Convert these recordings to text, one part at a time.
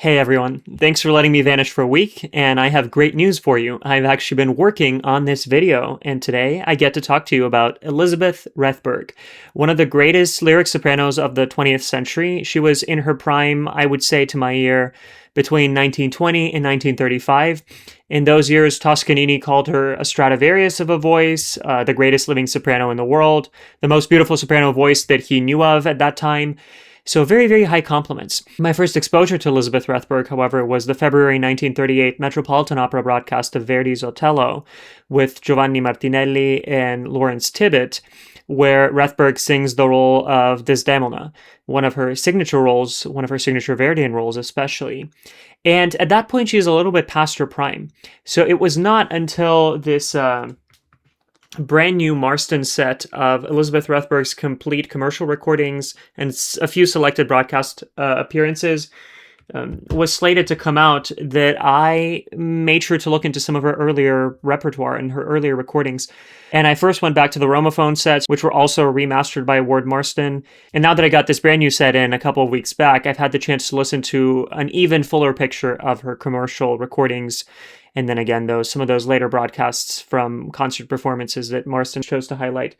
Hey everyone, thanks for letting me vanish for a week, and I have great news for you. I've actually been working on this video, and today I get to talk to you about Elisabeth Rethberg, one of the greatest lyric sopranos of the 20th century. She was in her prime, I would say to my ear, between 1920 and 1935. In those years, Toscanini called her a Stradivarius of a voice, the greatest living soprano in the world, the most beautiful soprano voice that he knew of at that time. So very, very high compliments. My first exposure to Elisabeth Rethberg, however, was the February 1938 Metropolitan Opera broadcast of Verdi's Otello with Giovanni Martinelli and Lawrence Tibbett, where Rethberg sings the role of Desdemona, one of her signature roles, one of her signature Verdian roles especially. And at that point, she's a little bit past her prime. So it was not until this brand new Marston set of Elisabeth Rethberg's complete commercial recordings and a few selected broadcast appearances was slated to come out that I made sure to look into some of her earlier repertoire and her earlier recordings. And I first went back to the Romophone sets, which were also remastered by Ward Marston. And now that I got this brand new set in a couple of weeks back, I've had the chance to listen to an even fuller picture of her commercial recordings. And then again, some of those later broadcasts from concert performances that Marston chose to highlight.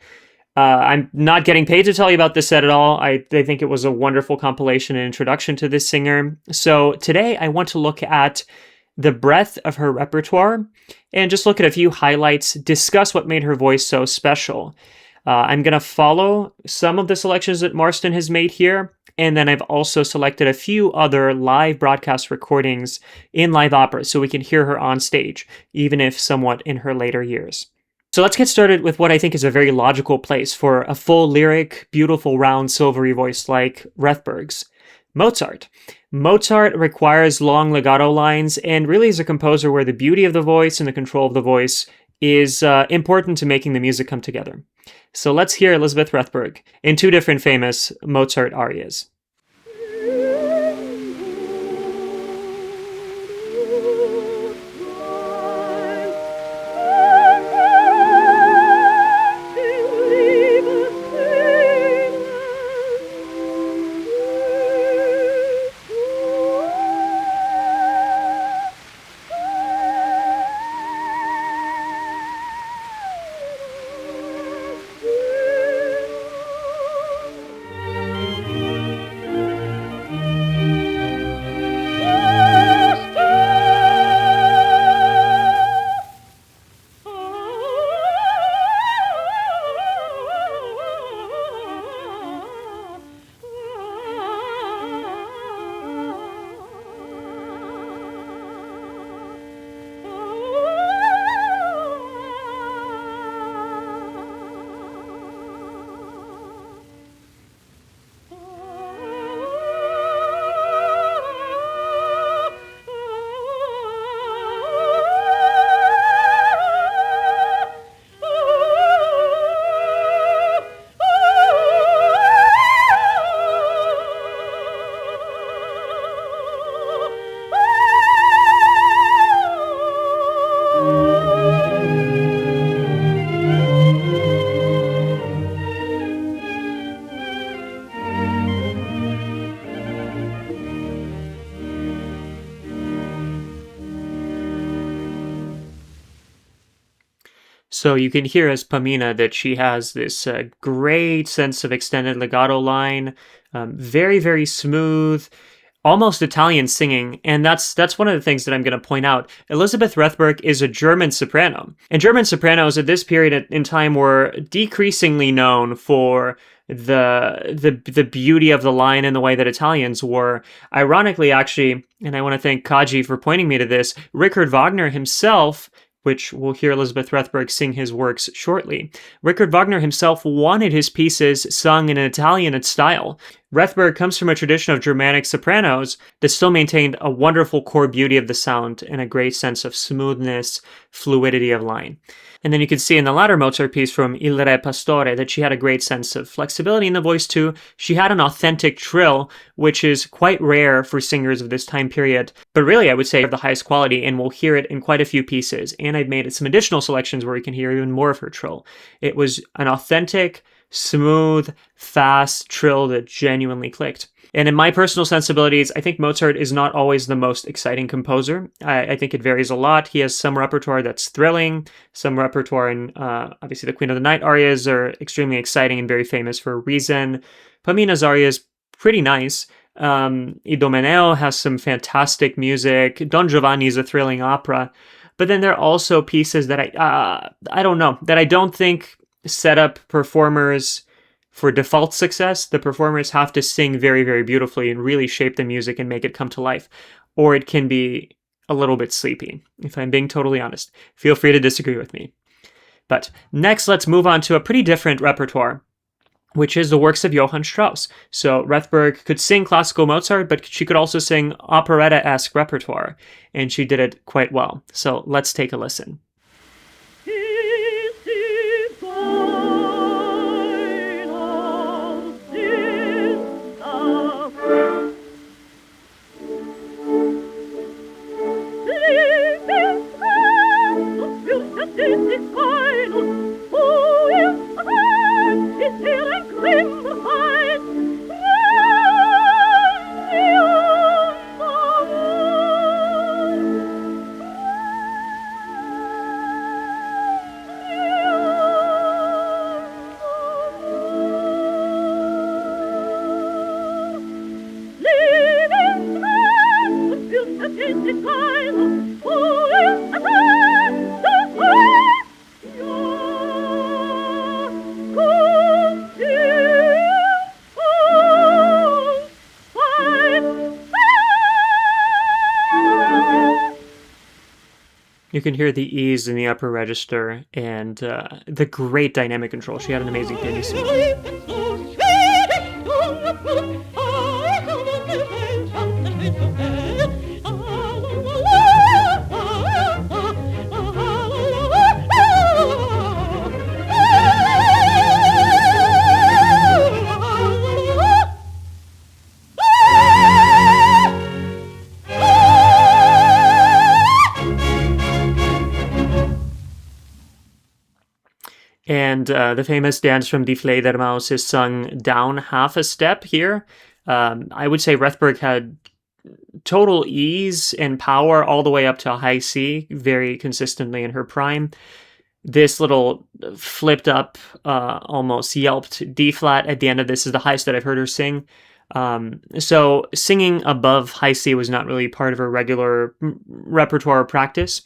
I'm not getting paid to tell you about this set at all. I think it was a wonderful compilation and introduction to this singer. So today I want to look at the breadth of her repertoire and just look at a few highlights, discuss what made her voice so special. I'm going to follow some of the selections that Marston has made here, and then I've also selected a few other live broadcast recordings in live opera so we can hear her on stage, even if somewhat in her later years. So let's get started with what I think is a very logical place for a full lyric, beautiful, round, silvery voice like Rethberg's. Mozart. Mozart requires long legato lines and really is a composer where the beauty of the voice and the control of the voice is important to making the music come together. So let's hear Elisabeth Rethberg in two different famous Mozart arias. So you can hear as Pamina that she has this great sense of extended legato line, very, very smooth, almost Italian singing, and that's one of the things that I'm going to point out. Elisabeth Rethberg is a German soprano, and German sopranos at this period in time were decreasingly known for the beauty of the line in the way that Italians were. Ironically, actually, and I want to thank Kaji for pointing me to this, Richard Wagner himself, which we'll hear Elisabeth Rethberg sing his works shortly. Richard Wagner himself wanted his pieces sung in an Italian style. Rethberg comes from a tradition of Germanic sopranos that still maintained a wonderful core beauty of the sound and a great sense of smoothness, fluidity of line. And then you can see in the latter Mozart piece from Il Re Pastore that she had a great sense of flexibility in the voice too. She had an authentic trill, which is quite rare for singers of this time period, but really I would say of the highest quality, and we'll hear it in quite a few pieces. And I've made some additional selections where we can hear even more of her trill. It was an authentic, smooth, fast trill that genuinely clicked. And in my personal sensibilities, I think Mozart is not always the most exciting composer. I think it varies a lot. He has some repertoire that's thrilling, some repertoire, and obviously the Queen of the Night arias are extremely exciting and very famous for a reason. Pamina's aria is pretty nice. Idomeneo has some fantastic music. Don Giovanni is a thrilling opera. But then there are also pieces that I don't know, that I don't think set up performers for default success. The performers have to sing very, very beautifully and really shape the music and make it come to life. Or it can be a little bit sleepy, if I'm being totally honest. Feel free to disagree with me. But next, let's move on to a pretty different repertoire, which is the works of Johann Strauss. So Rethberg could sing classical Mozart, but she could also sing operetta-esque repertoire, and she did it quite well. So let's take a listen. You can hear the ease in the upper register and the great dynamic control. She had an amazing pianissimo. And the famous dance from Die Fledermaus is sung down half a step here. I would say Rethberg had total ease and power all the way up to a high C, very consistently in her prime. This little flipped up, almost yelped D flat at the end of this is the highest that I've heard her sing. So singing above high C was not really part of her regular repertoire practice.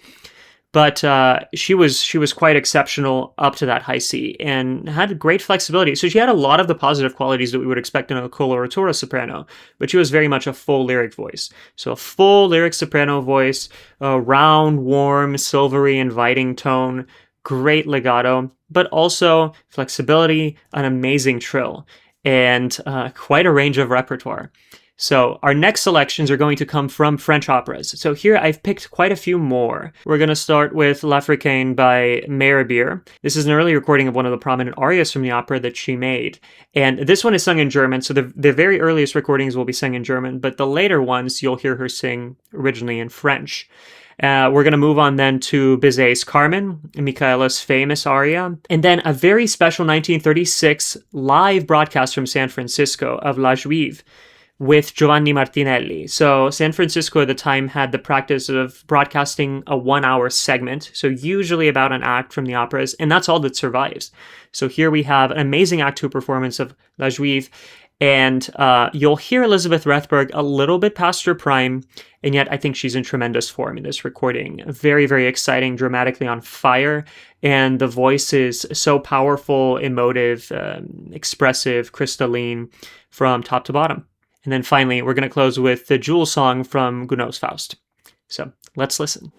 But she was quite exceptional up to that high C and had great flexibility. So she had a lot of the positive qualities that we would expect in a coloratura soprano, but she was very much a full lyric voice. So a full lyric soprano voice, a round, warm, silvery, inviting tone, great legato, but also flexibility, an amazing trill, and quite a range of repertoire. So our next selections are going to come from French operas. So here I've picked quite a few more. We're going to start with L'Africaine by Meyerbeer. This is an early recording of one of the prominent arias from the opera that she made. And this one is sung in German, so the very earliest recordings will be sung in German, but the later ones you'll hear her sing originally in French. We're going to move on then to Bizet's Carmen, Michaela's famous aria, and then a very special 1936 live broadcast from San Francisco of La Juive, with Giovanni Martinelli. So San Francisco at the time had the practice of broadcasting a 1-hour segment, so usually about an act from the operas, and that's all that survives. So here we have an amazing Act 2 performance of La Juive, and you'll hear Elisabeth Rethberg a little bit past her prime, and yet I think she's in tremendous form in this recording. Very, very exciting, dramatically on fire, and the voice is so powerful, emotive, expressive, crystalline from top to bottom. And then finally, we're going to close with the Jewel song from Gounod's Faust. So let's listen.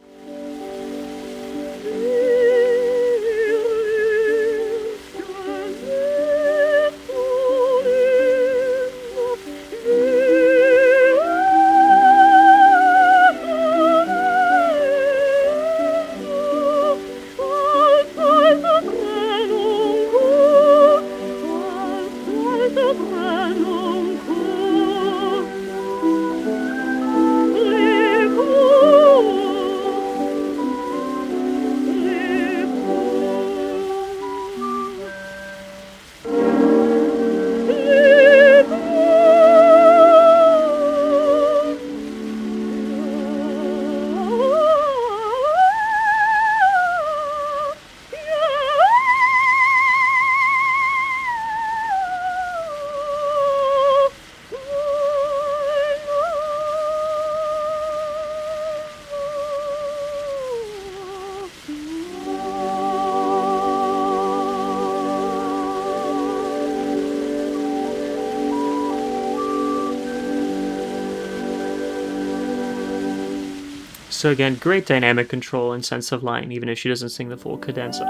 So again, great dynamic control and sense of line, even if she doesn't sing the full cadenza.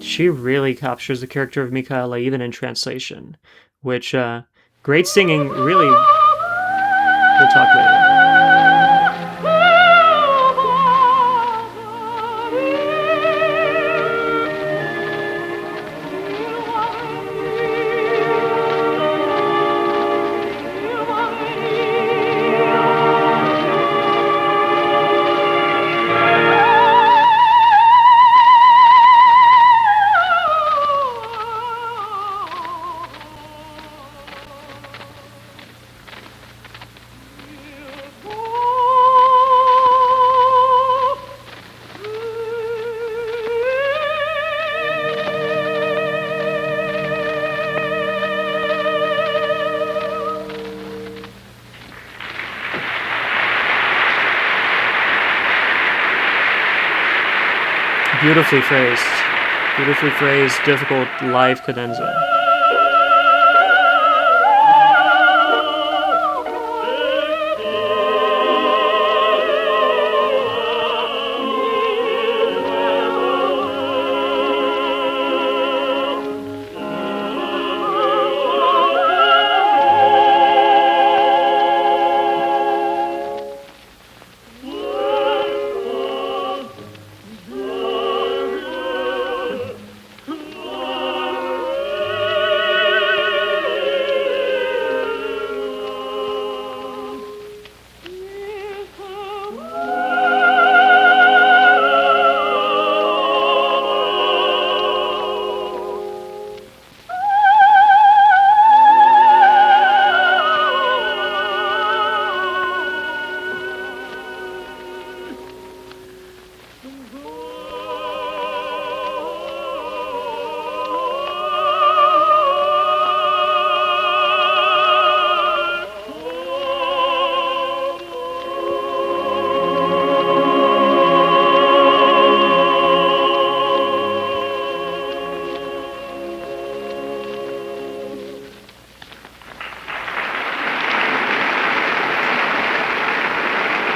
She really captures the character of Michaela even in translation, which, great singing, really, we'll talk later. Beautifully phrased, difficult live cadenza.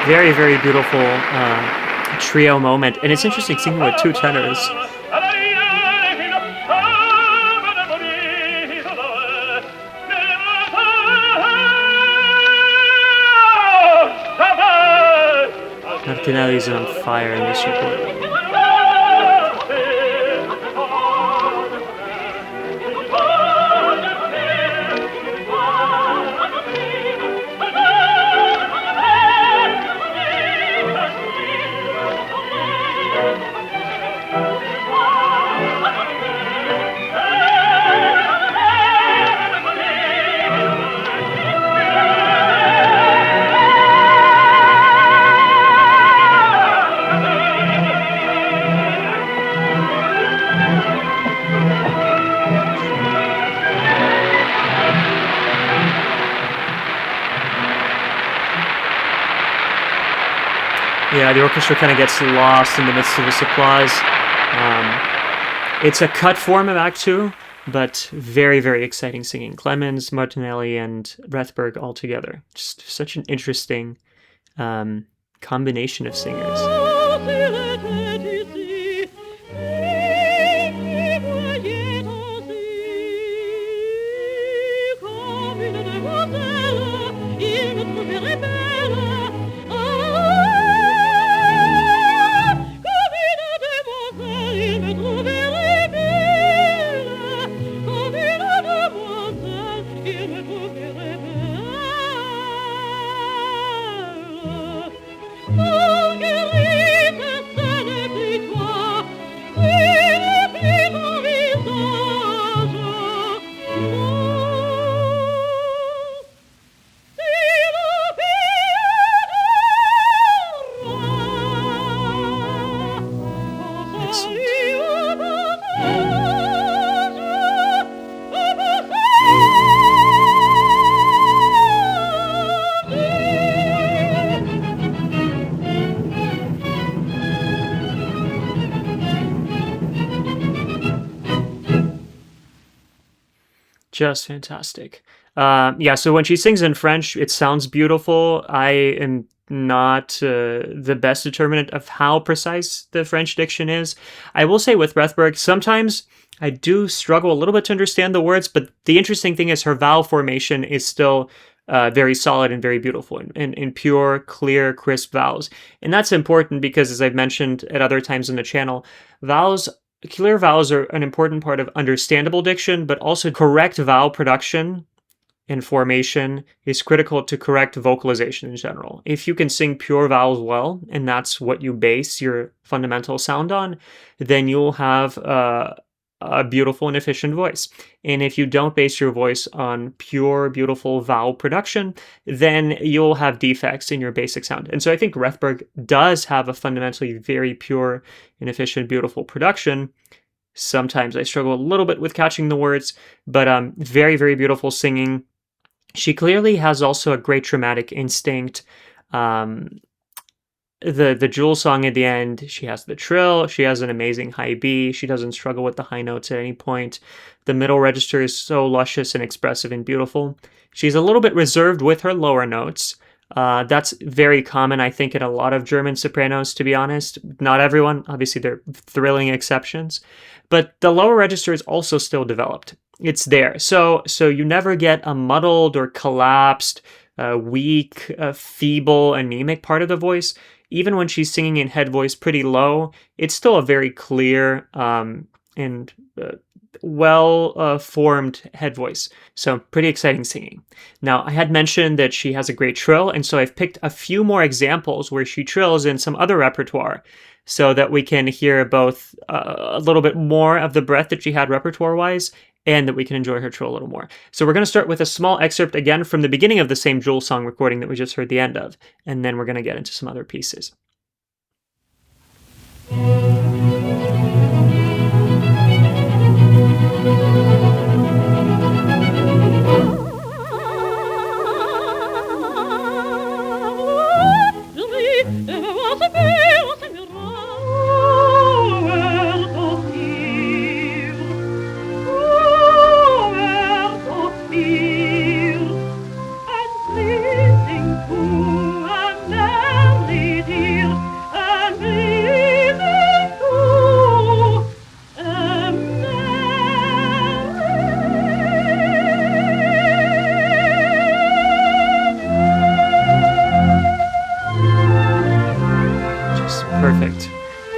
Very, very beautiful trio moment. And it's interesting singing with two tenors. Martinelli's on fire in this recording. Yeah, the orchestra kind of gets lost in the midst of this applause. It's a cut form of Act 2, but very, very exciting singing. Clemens, Martinelli, and Rethberg all together. Just such an interesting combination of singers. Just fantastic. Yeah, so when she sings in French, it sounds beautiful. I am not the best determinant of how precise the French diction is. I will say with Rethberg, sometimes I do struggle a little bit to understand the words, but the interesting thing is her vowel formation is still very solid and very beautiful in pure, clear, crisp vowels. And that's important because, as I've mentioned at other times in the channel, vowels clear vowels are an important part of understandable diction, but also correct vowel production and formation is critical to correct vocalization in general. If you can sing pure vowels well, and that's what you base your fundamental sound on, then you'll have a beautiful and efficient voice. And if you don't base your voice on pure, beautiful vowel production, then you'll have defects in your basic sound. And so I think Rethberg does have a fundamentally very pure and efficient, beautiful production. Sometimes I struggle a little bit with catching the words, but very, very beautiful singing. She clearly has also a great dramatic instinct. The jewel song at the end, she has the trill, she has an amazing high B, she doesn't struggle with the high notes at any point. The middle register is so luscious and expressive and beautiful. She's a little bit reserved with her lower notes. That's very common, I think, in a lot of German sopranos, to be honest. Not everyone, obviously there are thrilling exceptions, but the lower register is also still developed. It's there. So you never get a muddled or collapsed, weak, feeble, anemic part of the voice. Even when she's singing in head voice pretty low, it's still a very clear and well-formed head voice. So pretty exciting singing. Now, I had mentioned that she has a great trill, and so I've picked a few more examples where she trills in some other repertoire so that we can hear both a little bit more of the breadth that she had repertoire-wise and that we can enjoy her trill a little more. So we're going to start with a small excerpt again from the beginning of the same Jewel song recording that we just heard the end of, and then we're going to get into some other pieces.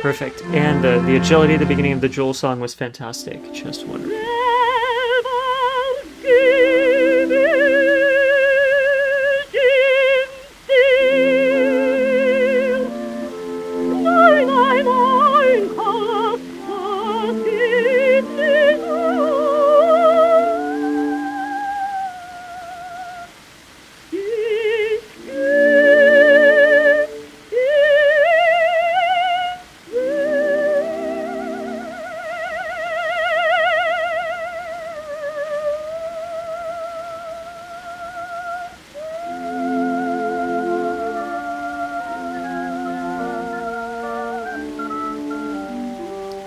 Perfect. And the agility at the beginning of the Jewel song was fantastic. Just wonderful.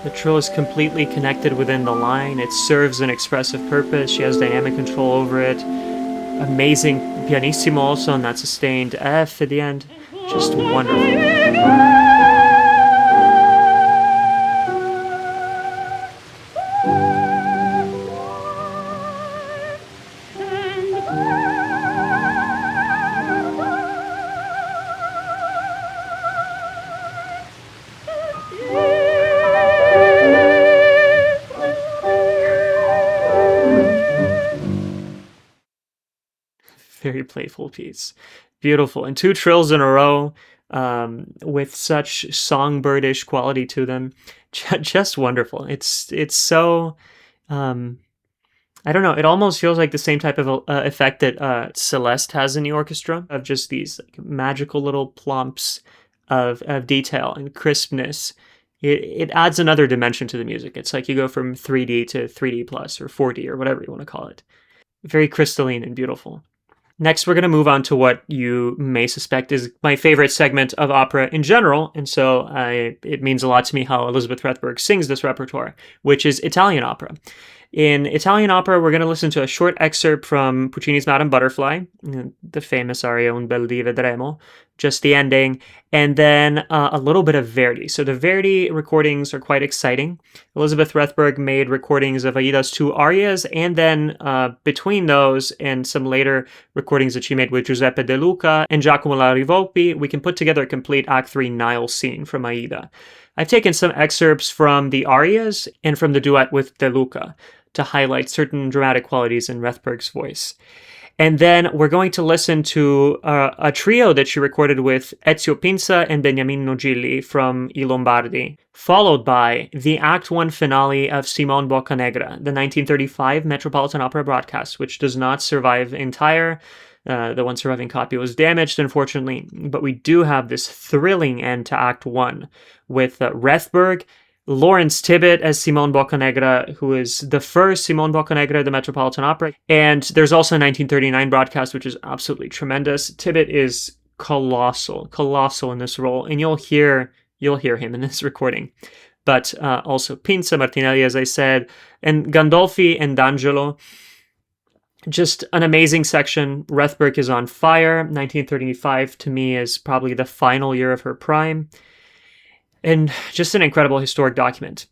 The trill is completely connected within the line. It serves an expressive purpose. She has dynamic control over it. Amazing pianissimo also, and that sustained F at the end. Just wonderful. Very playful piece. Beautiful. And two trills in a row with such songbirdish quality to them. Just wonderful. It's so, I don't know, it almost feels like the same type of effect that Celeste has in the orchestra, of just these like, magical little plumps of detail and crispness. It adds another dimension to the music. It's like you go from 3D to 3D plus or 4D or whatever you want to call it. Very crystalline and beautiful. Next, we're going to move on to what you may suspect is my favorite segment of opera in general, and so it means a lot to me how Elisabeth Rethberg sings this repertoire, which is Italian opera. In Italian opera, we're going to listen to a short excerpt from Puccini's Madame Butterfly, the famous aria Un bel dì vedremo, just the ending, and then a little bit of Verdi. So the Verdi recordings are quite exciting. Elisabeth Rethberg made recordings of Aida's two arias, and then between those and some later recordings that she made with Giuseppe De Luca and Giacomo Larivolpi, we can put together a complete Act 3 Nile scene from Aida. I've taken some excerpts from the arias and from the duet with De Luca to highlight certain dramatic qualities in Rethberg's voice. And then we're going to listen to a trio that she recorded with Ezio Pinza and Beniamino Gilli from I Lombardi, followed by the Act 1 finale of Simon Boccanegra, the 1935 Metropolitan Opera broadcast, which does not survive entire. The one surviving copy was damaged, unfortunately, but we do have this thrilling end to Act 1 with Rethberg, Lawrence Tibbett as Simon Boccanegra, who is the first Simon Boccanegra at the Metropolitan Opera. And there's also a 1939 broadcast, which is absolutely tremendous. Tibbett is colossal in this role, and you'll hear him in this recording. But also Pinza, Martinelli, as I said, and Gandolfi and D'Angelo. Just an amazing section. Rethberg is on fire. 1935 to me is probably the final year of her prime. And just an incredible historic document.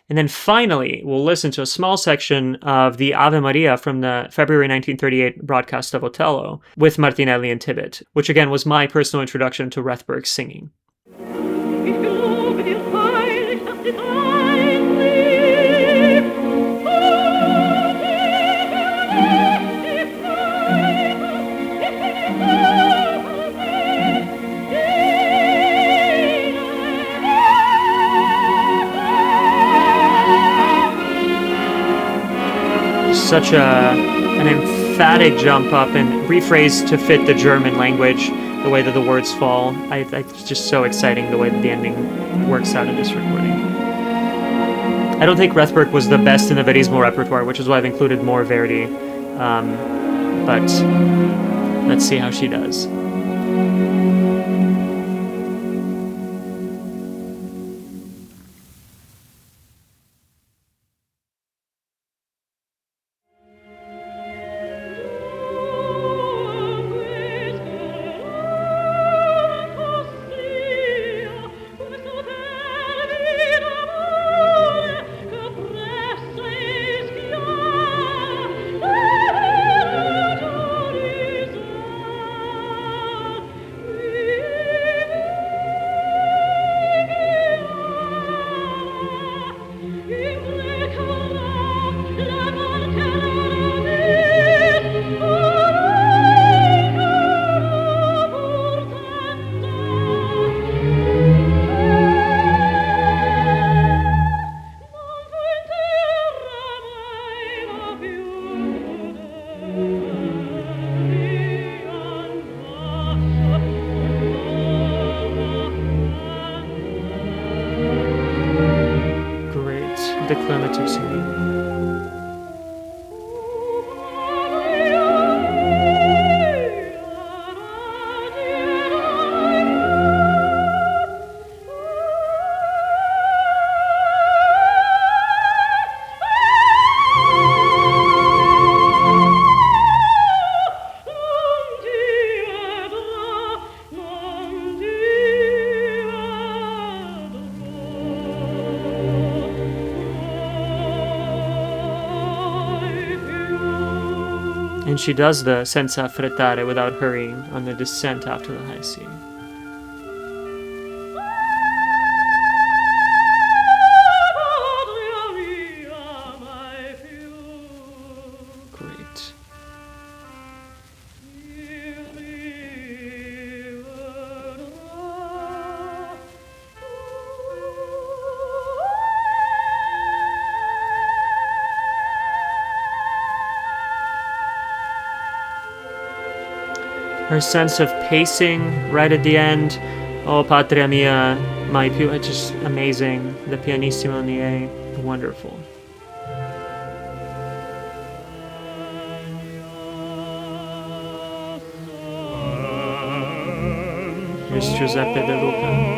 And then finally, we'll listen to a small section of the Ave Maria from the February 1938 broadcast of Otello with Martinelli and Tibbett, which again was my personal introduction to Rethberg singing. Such an emphatic jump up and rephrased to fit the German language, the way that the words fall. It's just so exciting the way that the ending works out in this recording. I don't think Rethberg was the best in the Verdismo repertoire, which is why I've included more Verdi. But let's see how she does. Declamative singing. And she does the senza affrettare without hurrying on the descent after the high C. Great. Her sense of pacing right at the end. Oh, patria mia, mai più. It's just amazing. The pianissimo in the A. Wonderful. artist Giuseppe De Luca.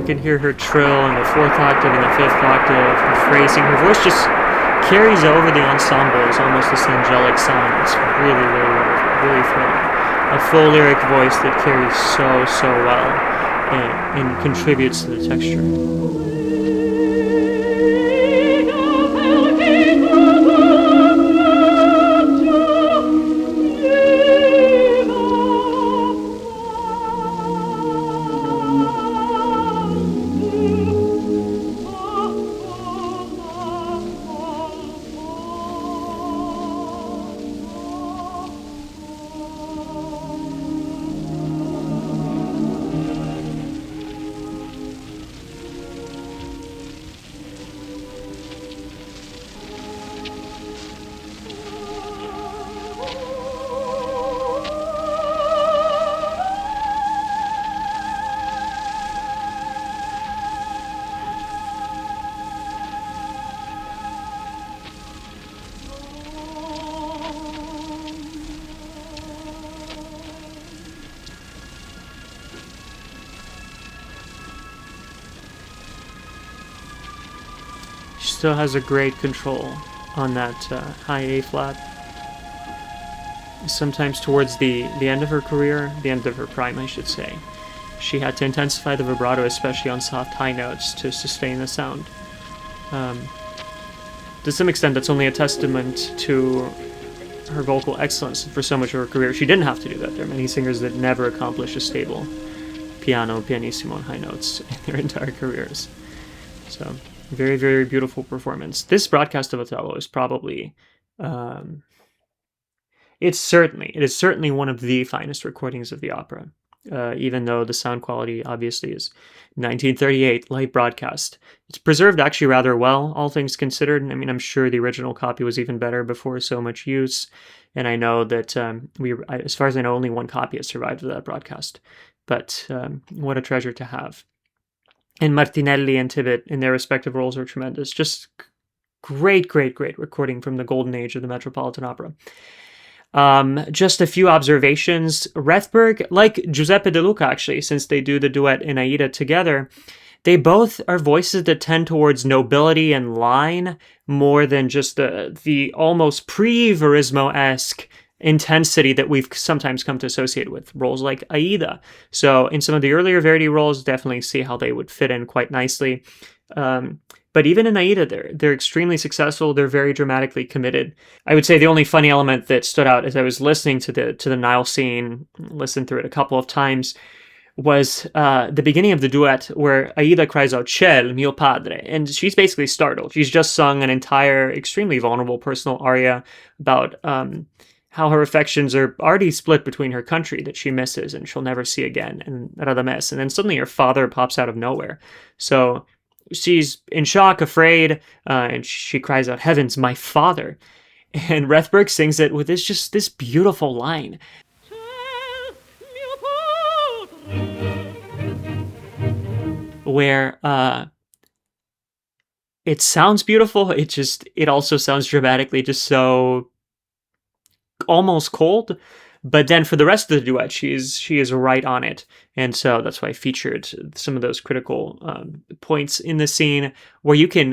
can hear her trill in the 4th octave and the 5th octave, her phrasing. Her voice just carries over the ensemble. It's almost this angelic sound. It's really, really, really thrilling. A full lyric voice that carries so well and contributes to the texture. still has a great control on that high A flat. Sometimes towards the end of her career, the end of her prime, I should say, she had to intensify the vibrato, especially on soft high notes, to sustain the sound. To some extent, that's only a testament to her vocal excellence for so much of her career. She didn't have to do that. There are many singers that never accomplish a stable pianissimo on high notes in their entire careers. So, very, very beautiful performance. This broadcast of Otello is probably... it is certainly one of the finest recordings of the opera, even though the sound quality obviously is 1938 light broadcast. It's preserved actually rather well, all things considered. I mean, I'm sure the original copy was even better before so much use, and I know that as far as I know, only one copy has survived of that broadcast. But what a treasure to have. And Martinelli and Tibbet in their respective roles are tremendous. Just great recording from the golden age of the Metropolitan Opera. Just a few observations. Rethberg, like Giuseppe De Luca, actually, since they do the duet in Aida together, they both are voices that tend towards nobility and line more than just the almost pre-Verismo-esque intensity that we've sometimes come to associate with roles like Aida. So in some of the earlier Verdi roles, definitely see how they would fit in quite nicely. But even in Aida, they're extremely successful. They're very dramatically committed. I would say the only funny element that stood out as I was listening to the Nile scene, listened through it a couple of times, was the beginning of the duet where Aida cries out, "Ciel, mio padre," and she's basically startled. She's just sung an entire, extremely vulnerable personal aria about how her affections are already split between her country that she misses and she'll never see again, and Radames. And then suddenly her father pops out of nowhere. So she's in shock, afraid, and she cries out, "Heavens, my father!" And Rethberg sings it with this beautiful line, where it sounds beautiful. It also sounds dramatically just so almost cold. But then for the rest of the duet, she is right on it. And so that's why I featured some of those critical points in the scene where you can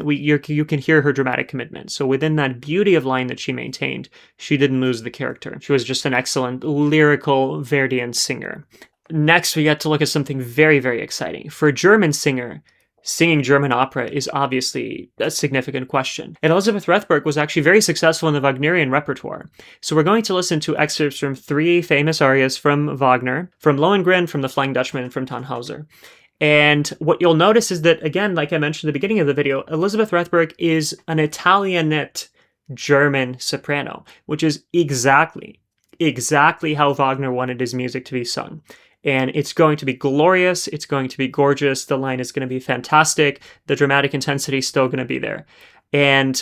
hear her dramatic commitment. So within that beauty of line that she maintained, she didn't lose the character. She was just an excellent lyrical Verdian singer. Next, we get to look at something very, very exciting. For a German singer, singing German opera is obviously a significant question. And Elisabeth Rethberg was actually very successful in the Wagnerian repertoire. So we're going to listen to excerpts from 3 famous arias from Wagner, from Lohengrin, from The Flying Dutchman, and from Tannhauser. And what you'll notice is that, again, like I mentioned at the beginning of the video, Elisabeth Rethberg is an Italianate German soprano, which is exactly how Wagner wanted his music to be sung. And it's going to be glorious. It's going to be gorgeous. The line is going to be fantastic. The dramatic intensity is still going to be there. And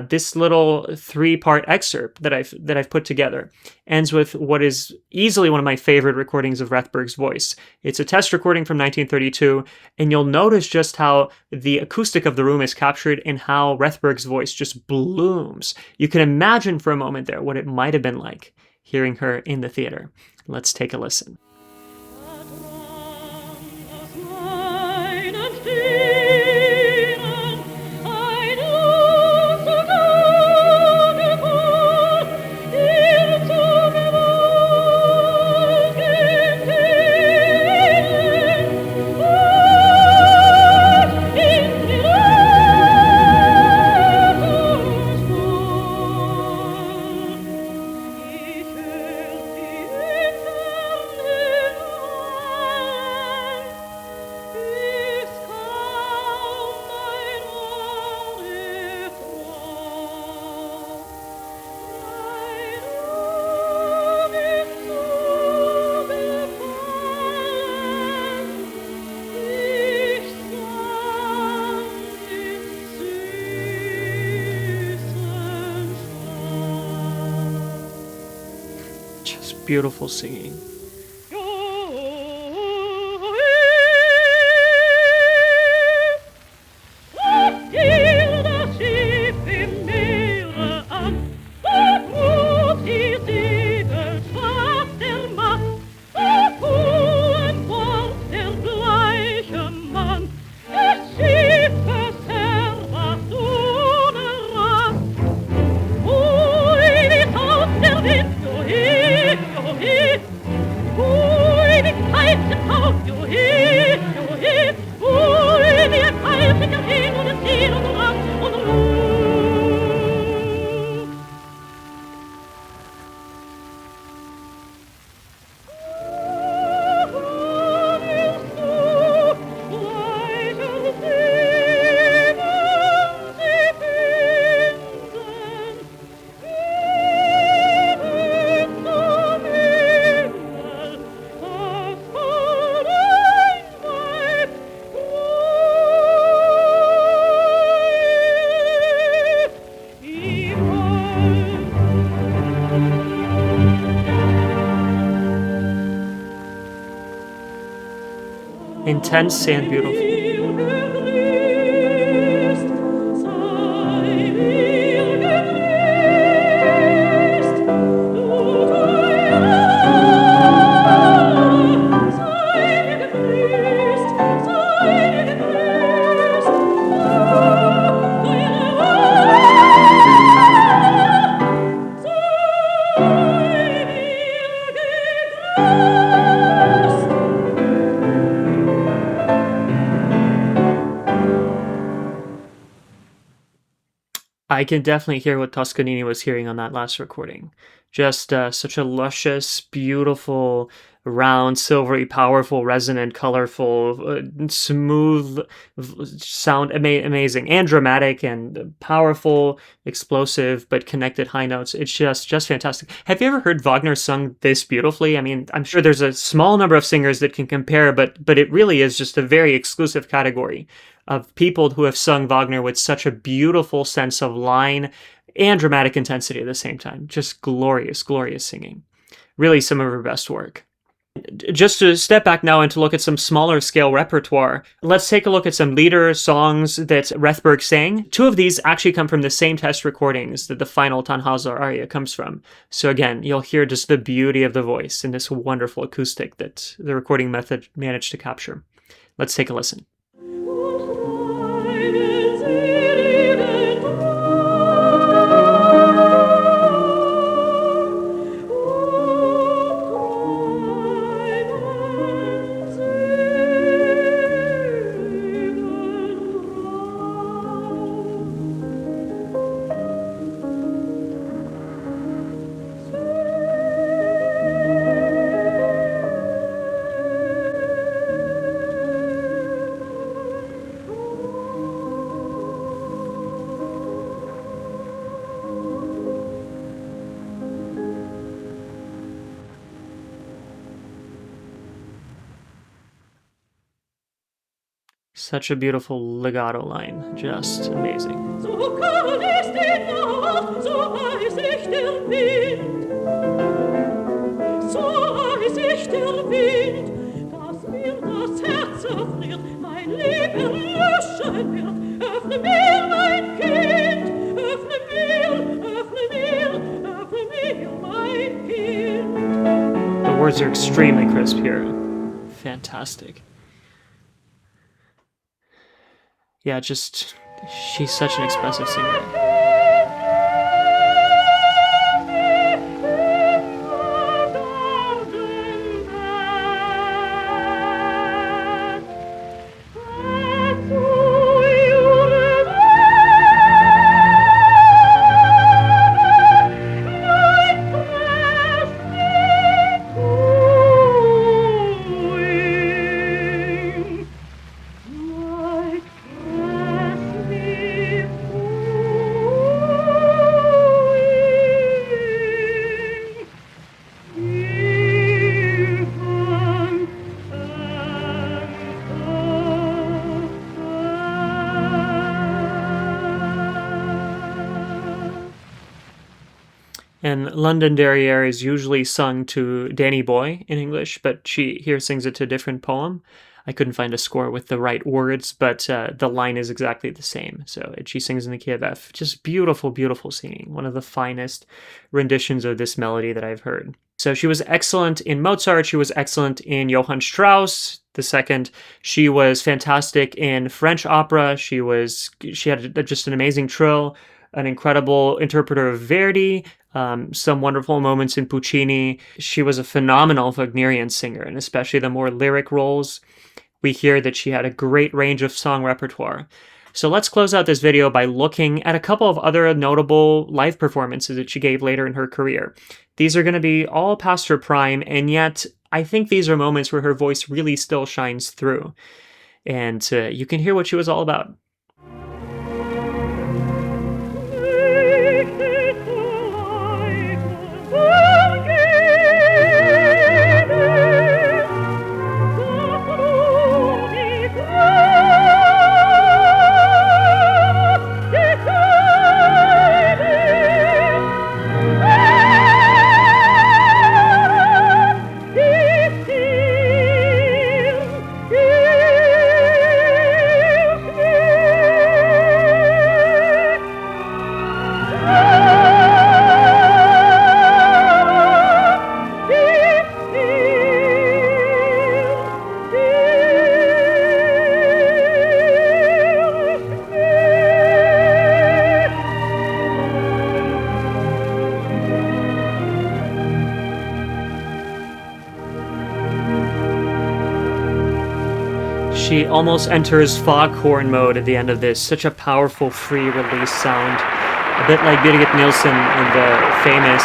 this little 3-part excerpt that I've put together ends with what is easily one of my favorite recordings of Rethberg's voice. It's a test recording from 1932, and you'll notice just how the acoustic of the room is captured and how Rethberg's voice just blooms. You can imagine for a moment there what it might have been like hearing her in the theater. Let's take a listen. Beautiful singing. Intense and beautiful. I can definitely hear what Toscanini was hearing on that last recording. Just such a luscious, beautiful, round, silvery, powerful, resonant, colorful, smooth sound, amazing, and dramatic, and powerful, explosive, but connected high notes. It's just fantastic. Have you ever heard Wagner sung this beautifully? I mean, I'm sure there's a small number of singers that can compare, but it really is just a very exclusive category of people who have sung Wagner with such a beautiful sense of line and dramatic intensity at the same time. Just glorious, glorious singing. Really some of her best work. Just to step back now and to look at some smaller scale repertoire, let's take a look at some Lieder songs that Rethberg sang. Two of these actually come from the same test recordings that the final Tannhäuser aria comes from. So again, you'll hear just the beauty of the voice and this wonderful acoustic that the recording method managed to capture. Let's take a listen. Such a beautiful legato line, just amazing. So kann es die Nacht, so heiß ich der Wind, so heiß ich der Wind, dass mir das Herz erfriert, mein Leben löschen wird. Öffne mir, mein Kind, öffne mir, öffne mir, öffne mir, mein Kind. The words are extremely crisp here. Fantastic. Yeah, just, she's such an expressive singer. And London Derriere is usually sung to Danny Boy in English, but she here sings it to a different poem. I couldn't find a score with the right words, but the line is exactly the same. So she sings in the key of F. Just beautiful, beautiful singing. One of the finest renditions of this melody that I've heard. So she was excellent in Mozart. She was excellent in Johann Strauss II. She was fantastic in French opera. She had just an amazing trill. an incredible interpreter of Verdi, some wonderful moments in Puccini. She was a phenomenal Wagnerian singer, and especially the more lyric roles. We hear that she had a great range of song repertoire. So let's close out this video by looking at a couple of other notable live performances that she gave later in her career. These are going to be all past her prime, and yet I think these are moments where her voice really still shines through. And you can hear what she was all about. She almost enters foghorn mode at the end of this. Such a powerful free release sound. A bit like Birgit Nilsson in the famous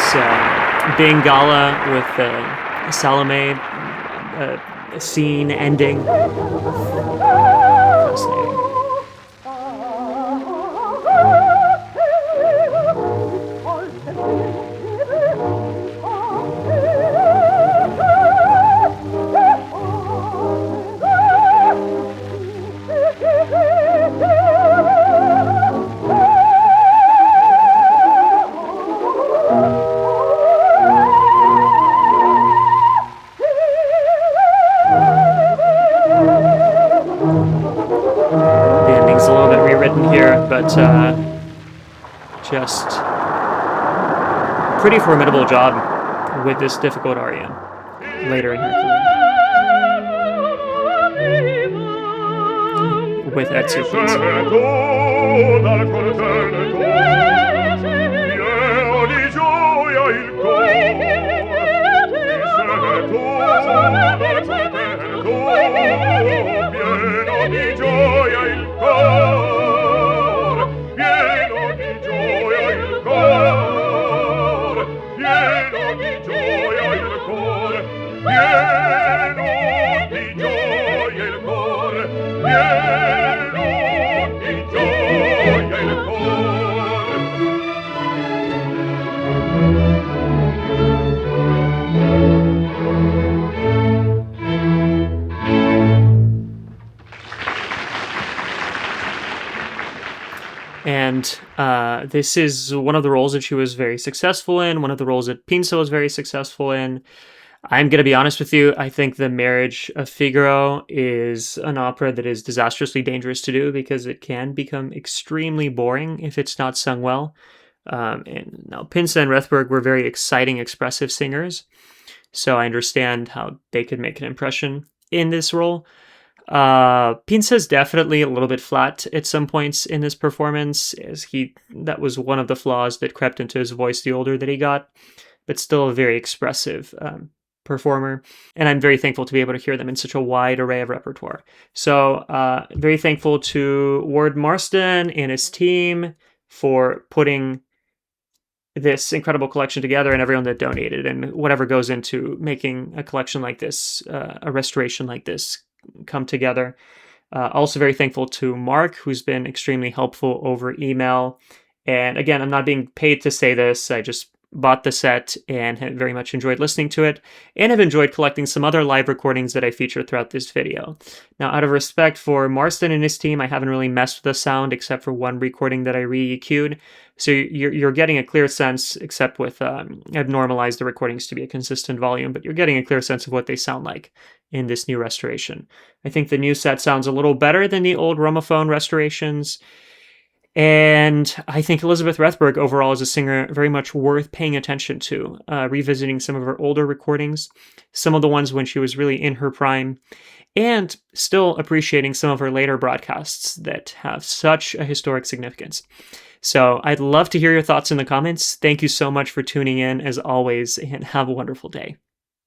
Bengala with the Salome scene ending. Fascinating. But just pretty formidable job with this difficult aria later in her career with Ezio Pinza. And this is one of the roles that she was very successful in, one of the roles that Pinza was very successful in. I'm going to be honest with you, I think The Marriage of Figaro is an opera that is disastrously dangerous to do because it can become extremely boring if it's not sung well. And now Pinza and Rethberg were very exciting, expressive singers, so I understand how they could make an impression in this role. Pinza's definitely a little bit flat at some points in this performance, as that was one of the flaws that crept into his voice the older that he got, but still a very expressive performer, and I'm very thankful to be able to hear them in such a wide array of repertoire. So very thankful to Ward Marston and his team for putting this incredible collection together, and everyone that donated and whatever goes into making a collection like this, a restoration like this, come together. Also very thankful to Mark, who's been extremely helpful over email. And again, I'm not being paid to say this. I just bought the set and have very much enjoyed listening to it, and have enjoyed collecting some other live recordings that I feature throughout this video. Now, out of respect for Marston and his team, I haven't really messed with the sound except for one recording that I re-EQ'd. So you're getting a clear sense, except with, I've normalized the recordings to be a consistent volume, but you're getting a clear sense of what they sound like in this new restoration. I think the new set sounds a little better than the old Romophone restorations. And I think Elisabeth Rethberg overall is a singer very much worth paying attention to, revisiting some of her older recordings, some of the ones when she was really in her prime, and still appreciating some of her later broadcasts that have such a historic significance. So I'd love to hear your thoughts in the comments. Thank you so much for tuning in as always, and have a wonderful day.